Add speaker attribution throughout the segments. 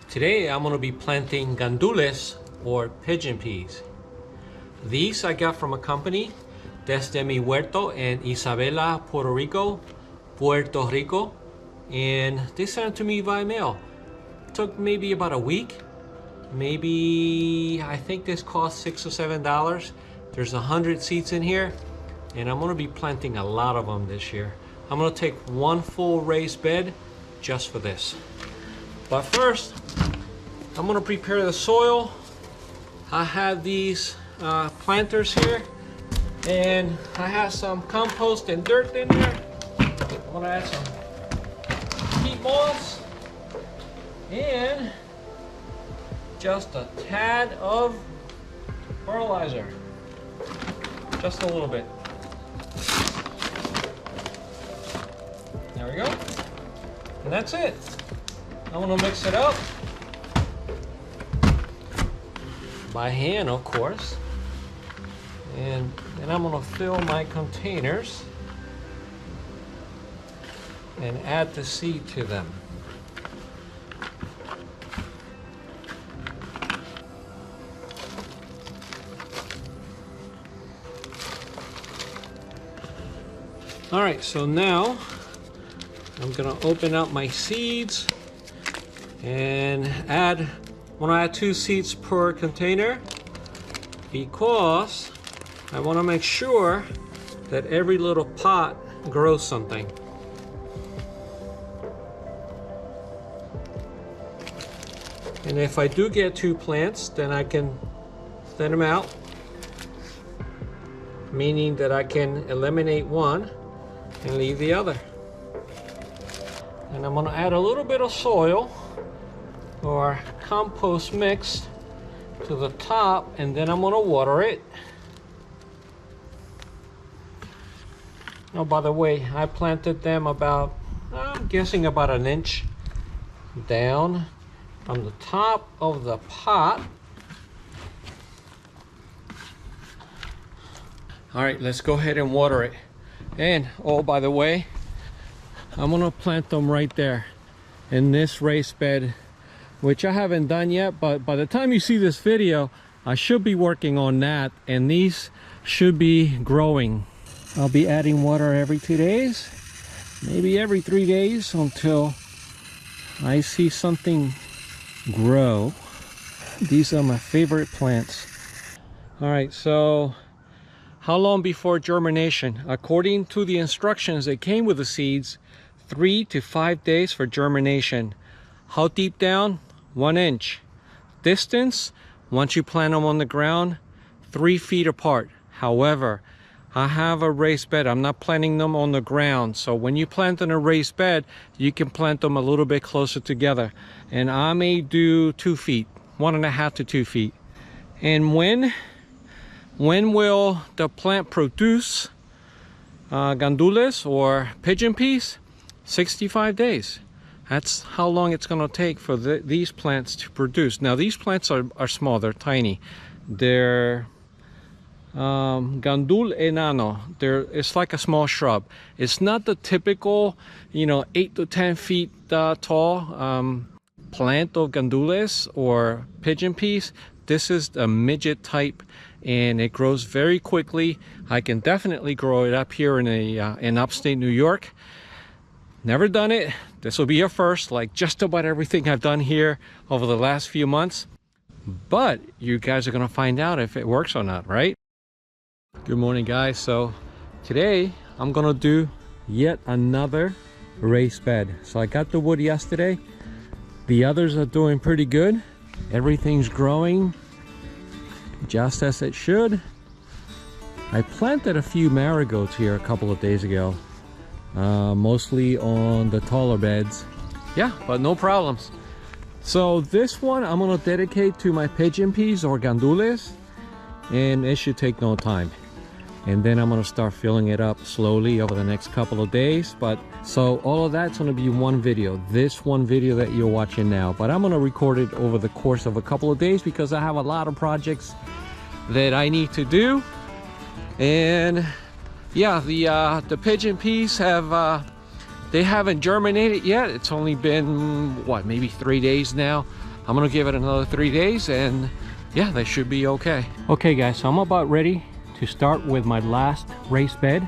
Speaker 1: Today I'm going to be planting gandules or pigeon peas. These I got from a company, Desde mi Huerto in Isabela, Puerto Rico, and they sent it to me via mail. It took maybe about a week. Maybe, I think this cost $6 or $7. There's 100 seeds in here, and I'm going to be planting a lot of them this year. I'm going to take one full raised bed just for this. But first, I'm going to prepare the soil. I have these planters here, and I have some compost and dirt in there. I'm going to add some peat moss and just a tad of fertilizer, just a little bit. There we go, and that's it. I'm gonna mix it up by hand, of course, and then I'm gonna fill my containers and add the seed to them. All right, so now I'm gonna open up my seeds and add, I'm gonna add 2 seeds per container because I wanna make sure that every little pot grows something. And if I do get 2 plants, then I can thin them out, meaning that I can eliminate one and leave the other. And I'm gonna add a little bit of soil or compost mix to the top, and then I'm gonna water it. Oh, by the way, I planted them about, I'm guessing about an inch down from the top of the pot. All right, let's go ahead and water it. And oh, by the way, I'm gonna plant them right there in this raised bed, which I haven't done yet, but by the time you see this video, I should be working on that, and these should be growing. I'll be adding water every 2 days, maybe every 3 days, until I see something grow. These are my favorite plants. All right, so how long before germination? According to the instructions that came with the seeds, 3 to 5 days for germination. How deep down? 1 inch. Distance, once you plant them on the ground, 3 feet apart. However, I have a raised bed. I'm not planting them on the ground. So when you plant in a raised bed, you can plant them a little bit closer together. And I may do 2 feet, 1.5 to 2 feet. And when will the plant produce gandules or pigeon peas? 65 days. That's how long it's going to take for these plants to produce. Now these plants are small, they're tiny. They're gandul enano. It's like a small shrub. It's not the typical, 8 to 10 feet tall plant of gandules or pigeon peas. This is a midget type, and it grows very quickly. I can definitely grow it up here in upstate New York. Never done it. This will be a first, like just about everything I've done here over the last few months. But you guys are gonna find out if it works or not, right? Good morning, guys. So today I'm gonna do yet another raised bed. So I got the wood yesterday. The others are doing pretty good. Everything's growing just as it should. I planted a few marigolds here a couple of days ago, mostly on the taller beds. Yeah, but no problems. So this one I'm gonna dedicate to my pigeon peas or gandules, and it should take no time. And then I'm gonna start filling it up slowly over the next couple of days. But so all of that's gonna be one video, this one video that you're watching now. But I'm gonna record it over the course of a couple of days because I have a lot of projects that I need to do. And yeah, the pigeon peas they haven't germinated yet. It's only been what, maybe 3 days now. I'm gonna give it another 3 days, and yeah, they should be okay. Okay guys, so I'm about ready to start with my last raised bed,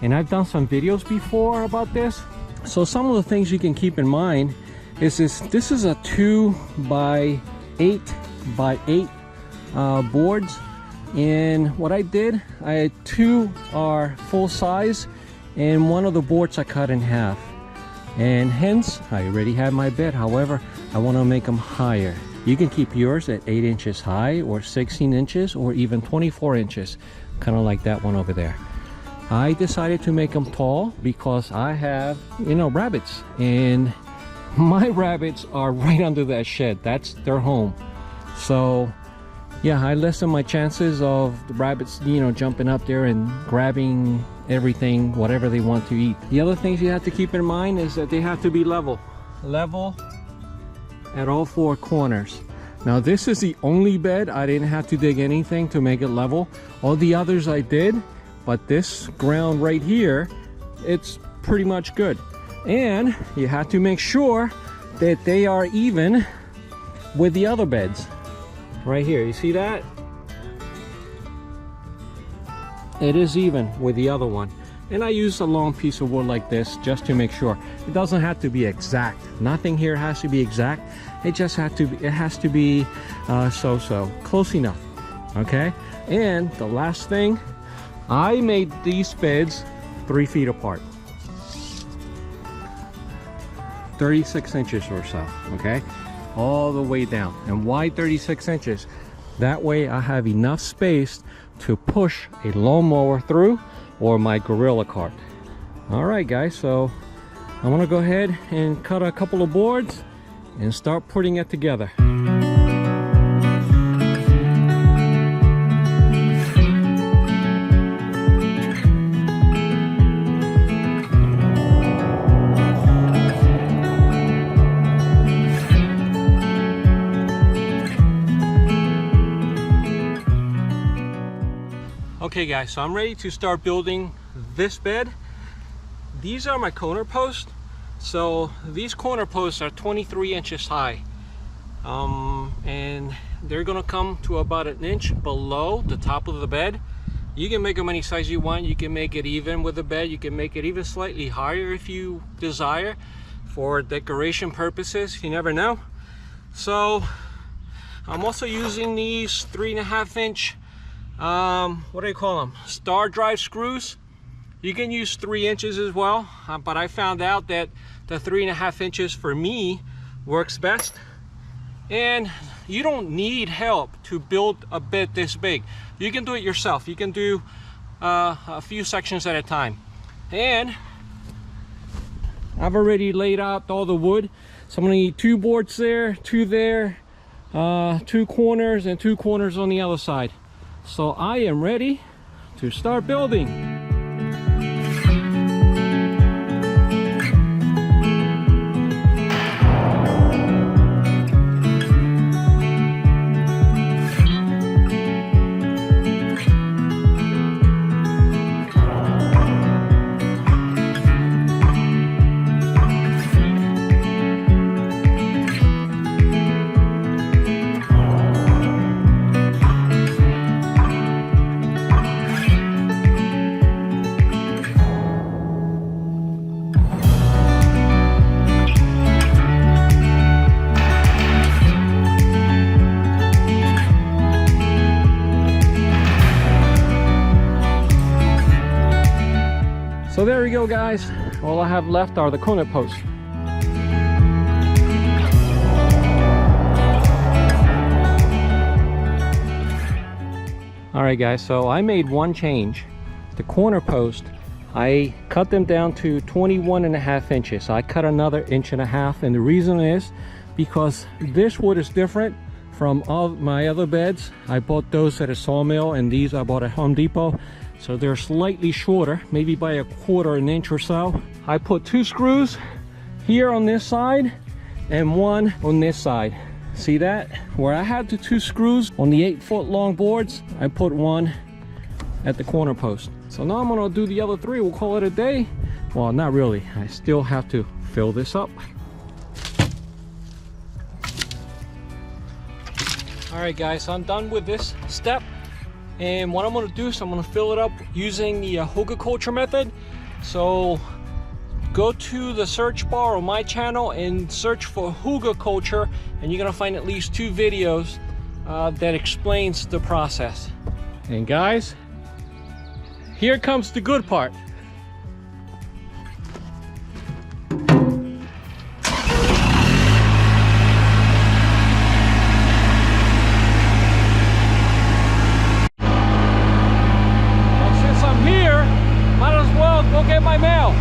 Speaker 1: and I've done some videos before about this. So some of the things you can keep in mind is this is a 2 by 8 by 8 boards, and what I did, I had 2 are full size and one of the boards I cut in half, and hence I already have my bed. However, I want to make them higher. You can keep yours at 8 inches high or 16 inches or even 24 inches, kind of like that one over there. I decided to make them tall because I have, you know, rabbits, and my rabbits are right under that shed. That's their home. So yeah, I lessen my chances of the rabbits, you know, jumping up there and grabbing everything, whatever they want to eat. The other things you have to keep in mind is that they have to be level at all 4 corners. Now this is the only bed I didn't have to dig anything to make it level. All the others I did, but this ground right here, it's pretty much good. And you have to make sure that they are even with the other beds. Right here, you see that? It is even with the other one. And I use a long piece of wood like this just to make sure. It doesn't have to be exact. Nothing here has to be exact. It just has to be so close enough. Okay? And the last thing, I made these beds 3 feet apart. 36 inches or so, okay? All the way down. And why 36 inches? That way I have enough space to push a lawnmower through or my gorilla cart. All right guys, so I'm gonna go ahead and cut a couple of boards and start putting it together. Okay guys, so I'm ready to start building this bed. These are my corner posts. So these corner posts are 23 inches high. And they're gonna come to about 1 inch below the top of the bed. You can make them any size you want. You can make it even with the bed. You can make it even slightly higher if you desire for decoration purposes. You never know. So I'm also using these 3.5 inch what do you call them, star drive screws. You can use 3 inches as well, but I found out that the 3.5 inches for me works best. And you don't need help to build a bed this big. You can do it yourself. You can do a few sections at a time. And I've already laid out all the wood, so I'm gonna need 2 boards there, 2 there, 2 corners, and 2 corners on the other side. So I am ready to start building. So there we go guys, all I have left are the corner posts. Alright guys, so I made one change. The corner post, I cut them down to 21.5 inches. So I cut another 1.5 inches, and the reason is because this wood is different from all my other beds. I bought those at a sawmill, and these I bought at Home Depot. So they're slightly shorter, maybe by 1/4 inch or so. I put 2 screws here on this side and 1 on this side. See that? Where I had the 2 screws on the 8-foot long boards, I put 1 at the corner post. So now I'm gonna do the other 3. We'll call it a day. Well, not really. I still have to fill this up. All right, guys, so I'm done with this step. And what I'm gonna do is I'm gonna fill it up using the hugelkultur method. So go to the search bar on my channel and search for hugelkultur, and you're gonna find at least 2 videos that explains the process. And guys, here comes the good part. Go get my mail.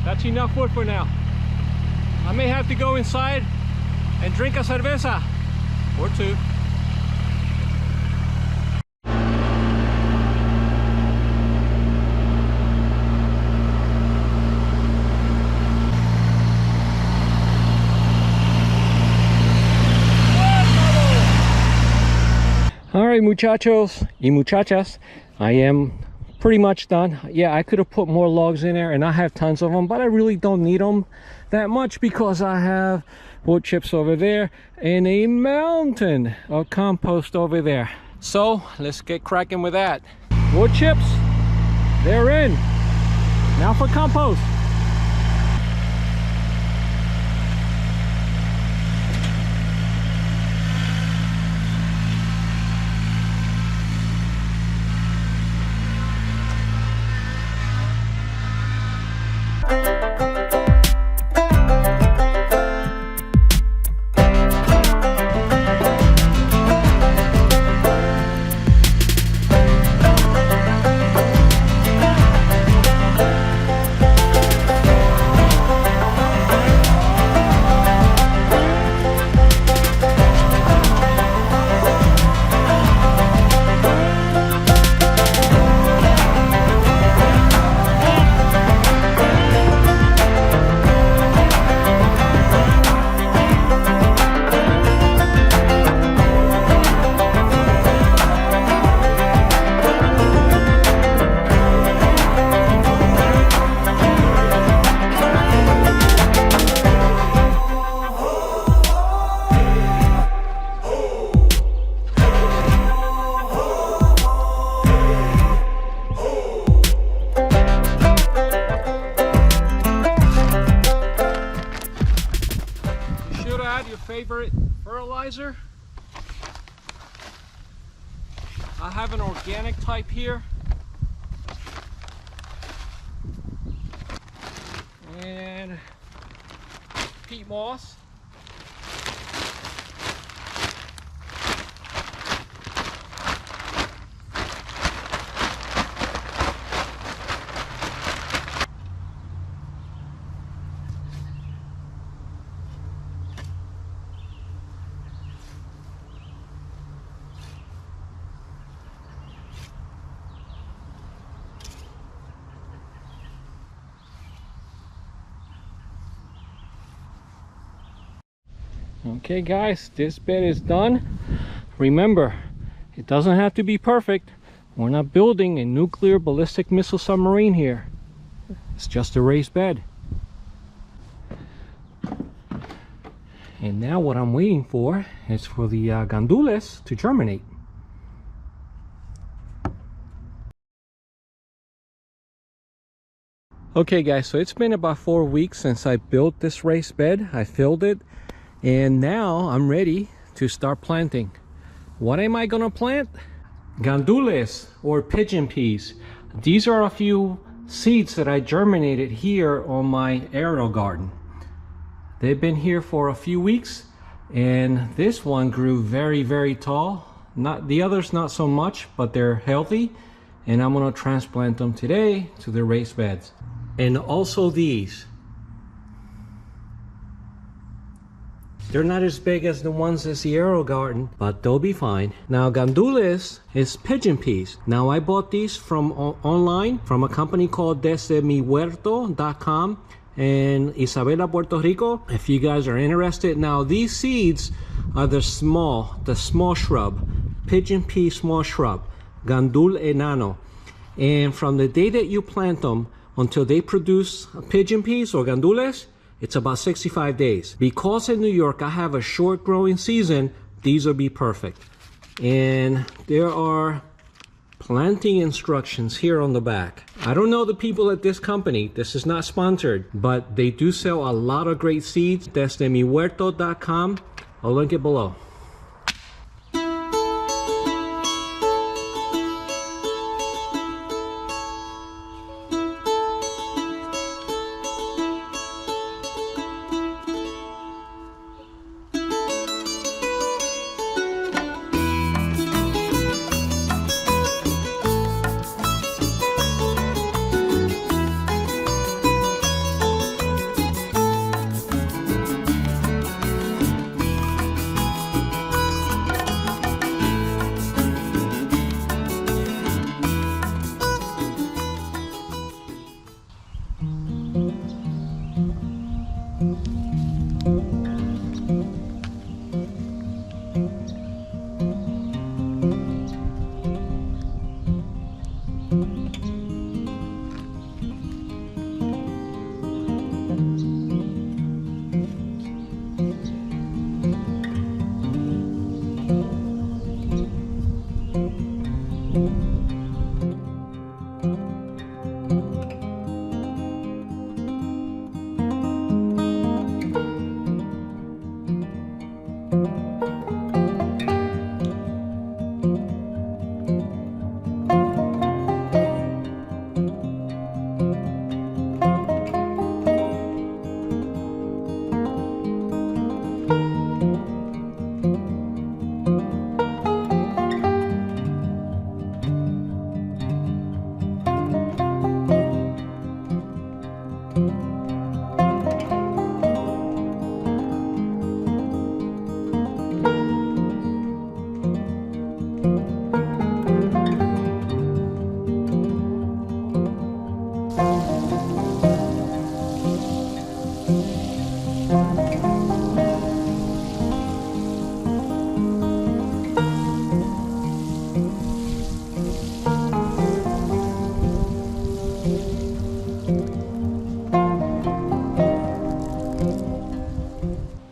Speaker 1: That's enough wood for now. I may have to go inside and drink a cerveza or 2. All right, muchachos y muchachas, I am pretty much done. Yeah, I could have put more logs in there, and I have tons of them, but I really don't need them that much because I have wood chips over there and a mountain of compost over there. So let's get cracking with that. Wood chips, they're in. Now for compost. fertilizer. I have an organic type here. And peat moss. Okay guys, this bed is done. Remember, it doesn't have to be perfect. We're not building a nuclear ballistic missile submarine here. It's just a raised bed. And now what I'm waiting for is for the gandules to germinate. Okay guys, so it's been about 4 weeks since I built this raised bed. I filled it. And now I'm ready to start planting. What am I gonna plant? Gandules or pigeon peas. These are a few seeds that I germinated here on my aerial garden. They've been here for a few weeks, and this one grew very tall. Not the others, not so much, but they're healthy, and I'm gonna transplant them today to the raised beds. And also these. They're not as big as the ones at the aerial garden, but they'll be fine. Now gandules is pigeon peas. Now I bought these from online from a company called Desde Huerto.com in Isabela, Puerto Rico. If you guys are interested. Now these seeds are the small shrub, pigeon pea small shrub, Gandul enano. And from the day that you plant them until they produce pigeon peas or gandules, it's about 65 days. Because in New York I have a short growing season, these will be perfect. And there are planting instructions here on the back. I don't know the people at this company, this is not sponsored, but they do sell a lot of great seeds. DesdeMiHuerto.com. I'll link it below.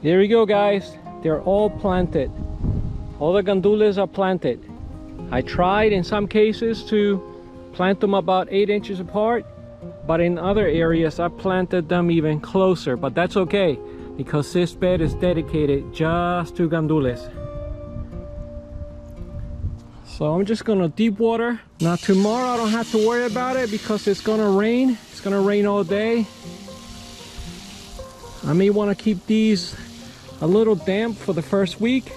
Speaker 1: There we go guys, they're all planted. All the gandules are planted. I tried in some cases to plant them about 8 inches apart, but in other areas I planted them even closer, but that's okay. because this bed is dedicated just to gandules. So I'm just gonna deep water. Now tomorrow I don't have to worry about it because it's gonna rain. It's gonna rain all day. I may want to keep these a little damp for the first week.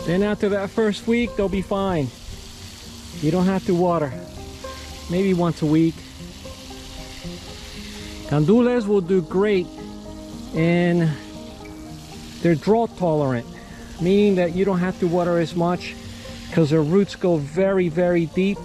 Speaker 1: Then after that first week, they'll be fine. You don't have to water. Maybe once a week. Gandules will do great and they're drought tolerant, meaning that you don't have to water as much because their roots go very, very deep.